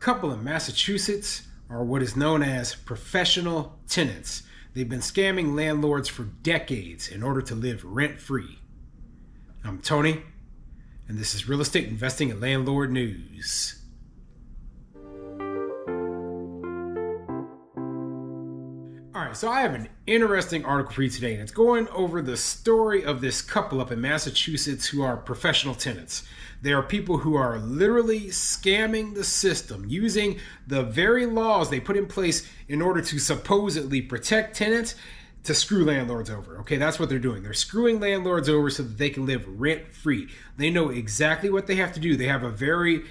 couple in Massachusetts are what is known as professional tenants. They've been scamming landlords for decades in order to live rent-free. I'm Tony, and this is Real Estate Investing and Landlord News. Alright, so I have an interesting article for you today, and it's going over the story of this couple up in Massachusetts who are professional tenants. They are people who are literally scamming the system, using the very laws they put in place in order to supposedly protect tenants to screw landlords over. Okay, that's what they're doing. They're screwing landlords over so that they can live rent-free. They know exactly what they have to do. They have a very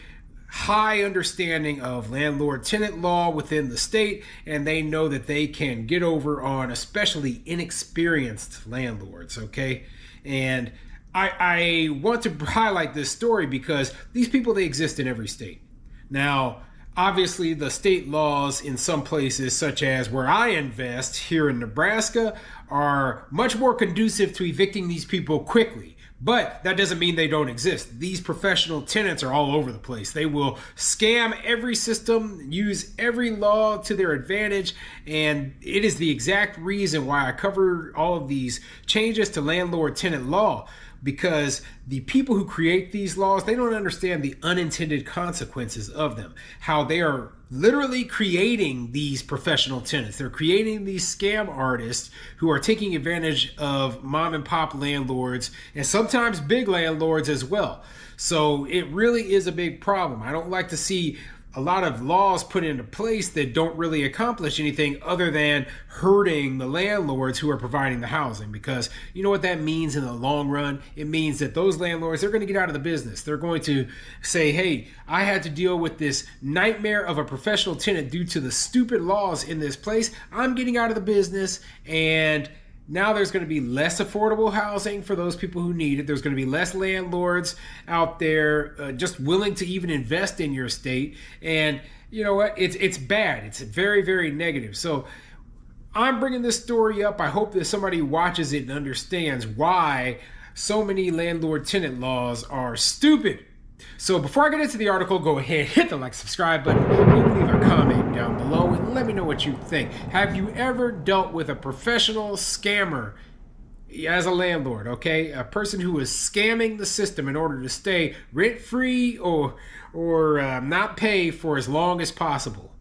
high understanding of landlord-tenant law within the state, and they know that they can get over on especially inexperienced landlords, okay? And I want to highlight this story because these people, they exist in every state. Now, obviously, the state laws in some places, such as where I invest here in Nebraska, are much more conducive to evicting these people quickly. But that doesn't mean they don't exist. These professional tenants are all over the place. They will scam every system, use every law to their advantage, and it is the exact reason why I cover all of these changes to landlord-tenant law, because the people who create these laws, they don't understand the unintended consequences of them, how they are literally creating these professional tenants. They're creating these scam artists who are taking advantage of mom and pop landlords and sometimes big landlords as well. So it really is a big problem. I don't like to see a lot of laws put into place that don't really accomplish anything other than hurting the landlords who are providing the housing, because you know what that means in the long run? It means that those landlords, they're going to get out of the business. They're going to say, hey, I had to deal with this nightmare of a professional tenant due to the stupid laws in this place. I'm getting out of the business, and now there's going to be less affordable housing for those people who need it. There's going to be less landlords out there just willing to even invest in your state. And you know what? It's bad. It's very, very negative. So I'm bringing this story up. I hope that somebody watches it and understands why so many landlord-tenant laws are stupid. So before I get into the article, go ahead, hit the like, subscribe button, and leave a comment down below and let me know what you think. Have you ever dealt with a professional scammer as a landlord, okay? A person who is scamming the system in order to stay rent-free or not pay for as long as possible.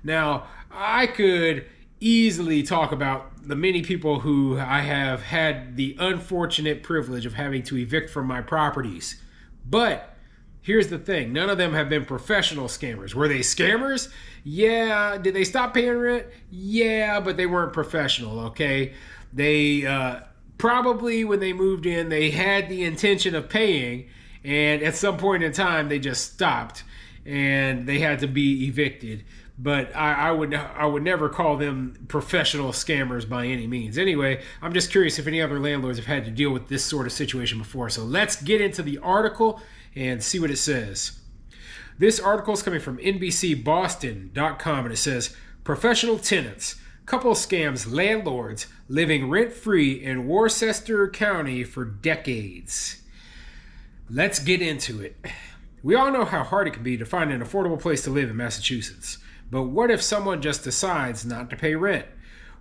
Now, I could easily talk about the many people who I have had the unfortunate privilege of having to evict from my properties. But here's the thing. None of them have been professional scammers. Were they scammers? Yeah. Did they stop paying rent? Yeah, but they weren't professional, okay? They probably, when they moved in, they had the intention of paying, and at some point in time, they just stopped, and they had to be evicted. But I would never call them professional scammers by any means. Anyway, I'm just curious if any other landlords have had to deal with this sort of situation before. So let's get into the article and see what it says. This article is coming from NBCBoston.com, and it says, professional tenants. Couple scams landlords living rent-free in Worcester County for decades. Let's get into it. We all know how hard it can be to find an affordable place to live in Massachusetts. But what if someone just decides not to pay rent?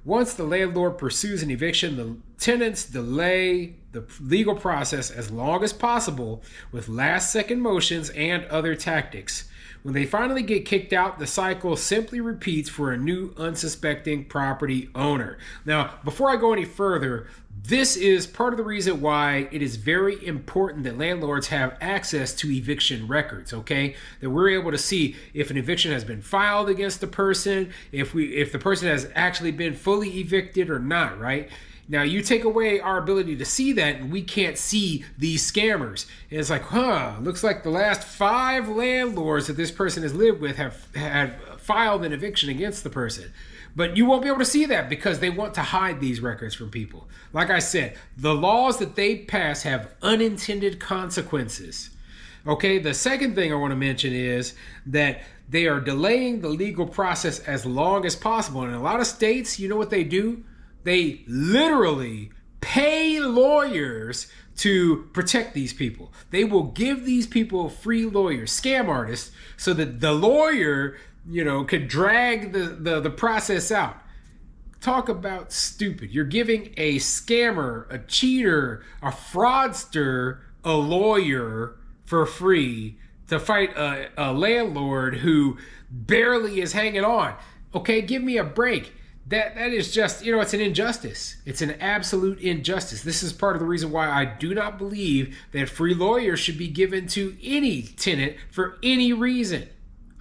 Once the landlord pursues an eviction, the tenants delay the legal process as long as possible with last-second motions and other tactics. When they finally get kicked out, the cycle simply repeats for a new unsuspecting property owner. Now, before I go any further, this is part of the reason why it is very important that landlords have access to eviction records, okay? That we're able to see if an eviction has been filed against the person, if the person has actually been fully evicted or not, right? Now, you take away our ability to see that, and we can't see these scammers. And it's like, looks like the last 5 landlords that this person has lived with have filed an eviction against the person. But you won't be able to see that because they want to hide these records from people. Like I said, the laws that they pass have unintended consequences. Okay, the second thing I want to mention is that they are delaying the legal process as long as possible. And in a lot of states, you know what they do? They literally pay lawyers to protect these people. They will give these people free lawyers, scam artists, so that the lawyer, could drag the process out. Talk about stupid. You're giving a scammer, a cheater, a fraudster, a lawyer for free to fight a landlord who barely is hanging on. Okay, give me a break. That is just, it's an injustice. It's an absolute injustice. This is part of the reason why I do not believe that free lawyers should be given to any tenant for any reason.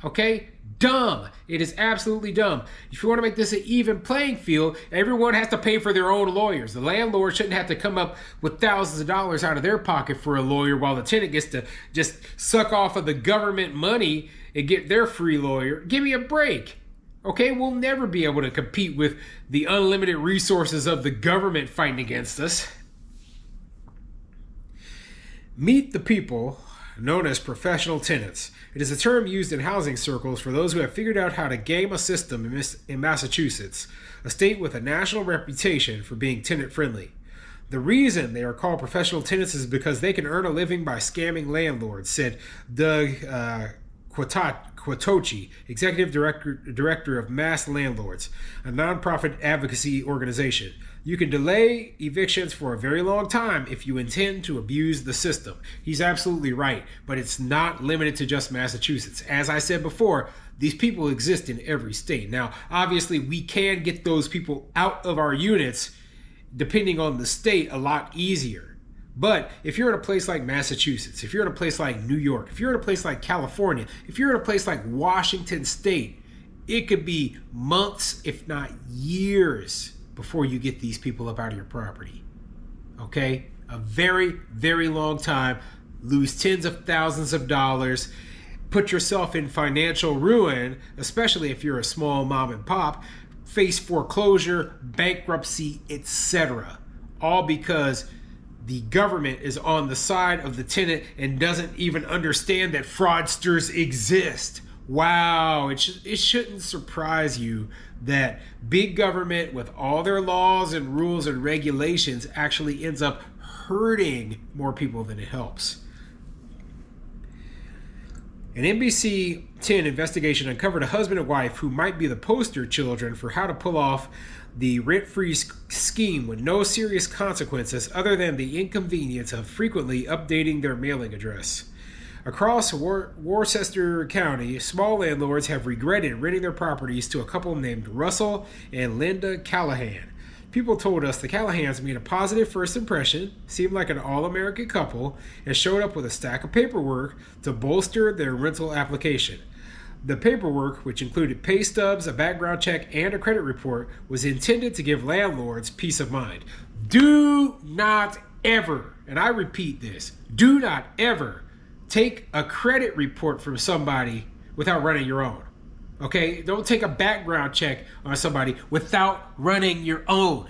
Okay? Dumb. It is absolutely dumb. If you want to make this an even playing field, everyone has to pay for their own lawyers. The landlord shouldn't have to come up with thousands of dollars out of their pocket for a lawyer while the tenant gets to just suck off of the government money and get their free lawyer. Give me a break. Okay, we'll never be able to compete with the unlimited resources of the government fighting against us. Meet the people known as professional tenants. It is a term used in housing circles for those who have figured out how to game a system in Massachusetts, a state with a national reputation for being tenant-friendly. The reason they are called professional tenants is because they can earn a living by scamming landlords, said Doug Quatochi, Executive Director of Mass Landlords, a nonprofit advocacy organization. You can delay evictions for a very long time if you intend to abuse the system. He's absolutely right, but it's not limited to just Massachusetts. As I said before, these people exist in every state. Now, obviously, we can get those people out of our units, depending on the state, a lot easier. But if you're in a place like Massachusetts, if you're in a place like New York, if you're in a place like California, if you're in a place like Washington State, it could be months, if not years, before you get these people up out of your property. Okay? A very, very long time. Lose tens of thousands of dollars. Put yourself in financial ruin, especially if you're a small mom and pop. Face foreclosure, bankruptcy, etc. All because the government is on the side of the tenant and doesn't even understand that fraudsters exist. Wow, it shouldn't surprise you that big government with all their laws and rules and regulations actually ends up hurting more people than it helps. An NBC 10 investigation uncovered a husband and wife who might be the poster children for how to pull off the rent-free scheme with no serious consequences other than the inconvenience of frequently updating their mailing address. Across Worcester County, small landlords have regretted renting their properties to a couple named Russell and Linda Callahan. People told us the Callahans made a positive first impression, seemed like an all-American couple, and showed up with a stack of paperwork to bolster their rental application. The paperwork, which included pay stubs, a background check, and a credit report, was intended to give landlords peace of mind. Do not ever, and I repeat this, do not ever take a credit report from somebody without running your own. Okay? Don't take a background check on somebody without running your own.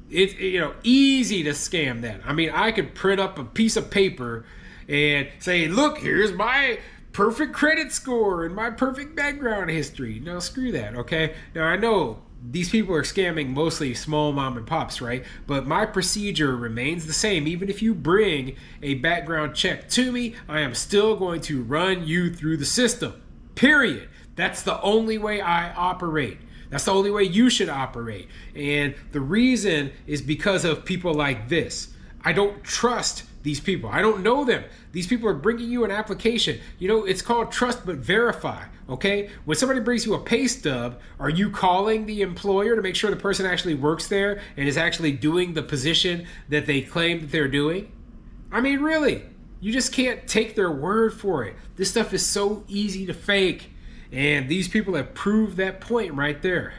It's easy to scam that. I mean, I could print up a piece of paper and say, look, here's my perfect credit score and my perfect background history. No, screw that, okay? Now, I know these people are scamming mostly small mom and pops, right? But my procedure remains the same. Even if you bring a background check to me, I am still going to run you through the system. Period. That's the only way I operate. That's the only way you should operate. And the reason is because of people like this. I don't trust these people. I don't know them. These people are bringing you an application. It's called trust but verify, okay? When somebody brings you a pay stub, are you calling the employer to make sure the person actually works there and is actually doing the position that they claim that they're doing? I mean, really, you just can't take their word for it. This stuff is so easy to fake, and these people have proved that point right there.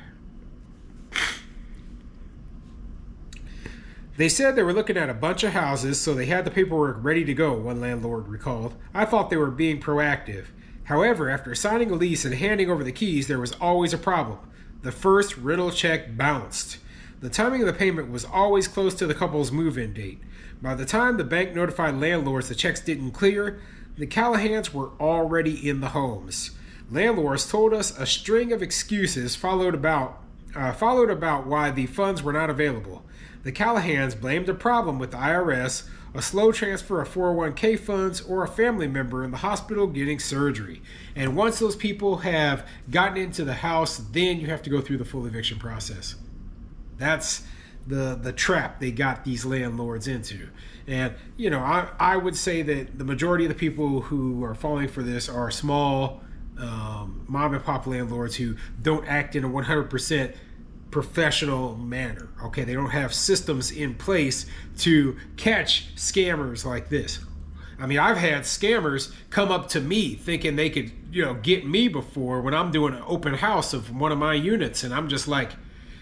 They said they were looking at a bunch of houses, so they had the paperwork ready to go, one landlord recalled. I thought they were being proactive. However, after signing a lease and handing over the keys, there was always a problem. The first rental check bounced. The timing of the payment was always close to the couple's move-in date. By the time the bank notified landlords the checks didn't clear, the Callahans were already in the homes. Landlords told us a string of excuses followed about why the funds were not available. The Callahans blamed the problem with the IRS, a slow transfer of 401k funds, or a family member in the hospital getting surgery. And once those people have gotten into the house, then you have to go through the full eviction process. That's the trap they got these landlords into. And, you know, I would say that the majority of the people who are falling for this are small mom and pop landlords who don't act in a 100% professional manner. Okay, they don't have systems in place to catch scammers like this. I mean, I've had scammers come up to me thinking they could, you know, get me before when I'm doing an open house of one of my units, and I'm just like,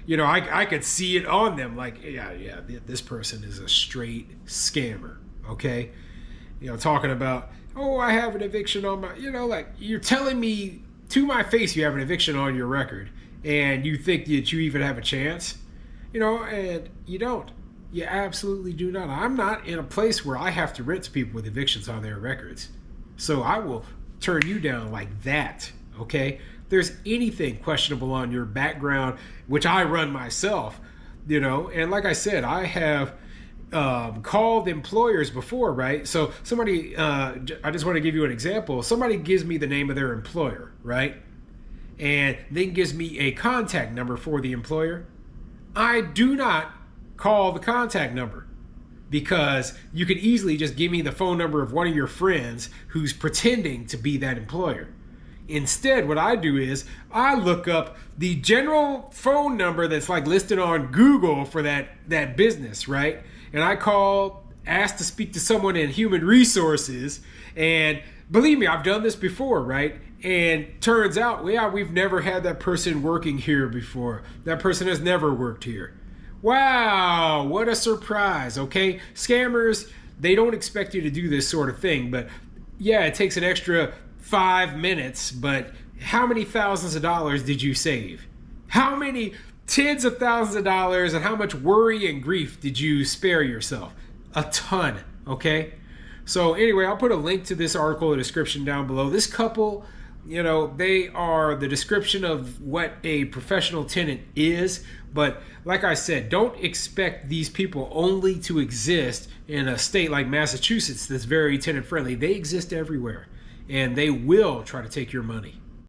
you know, I could see it on them, like, yeah, this person is a straight scammer. Okay, you know, talking about, oh, I have an eviction on my, you know, like, you're telling me to my face you have an eviction on your record, and you think that you even have a chance, you know, and you don't. You absolutely do not. I'm not in a place where I have to rinse people with evictions on their records. So I will turn you down like that, okay? If there's anything questionable on your background, which I run myself, you know, and like I said, I have called employers before, right? So somebody, I just want to give you an example. Somebody gives me the name of their employer, right? And then gives me a contact number for the employer. I do not call the contact number, because you could easily just give me the phone number of one of your friends who's pretending to be that employer. Instead, what I do is I look up the general phone number that's like listed on Google for that business, right? And I call, ask to speak to someone in human resources, and believe me, I've done this before, right? And turns out, yeah, we've never had that person working here before. That person has never worked here. Wow, what a surprise, okay? Scammers, they don't expect you to do this sort of thing, but yeah, it takes an extra 5 minutes, but how many thousands of dollars did you save? How many tens of thousands of dollars, and how much worry and grief did you spare yourself? A ton, okay? So anyway, I'll put a link to this article in the description down below. This couple, you know, they are the description of what a professional tenant is. But like I said, don't expect these people only to exist in a state like Massachusetts that's very tenant friendly. They exist everywhere, and they will try to take your money.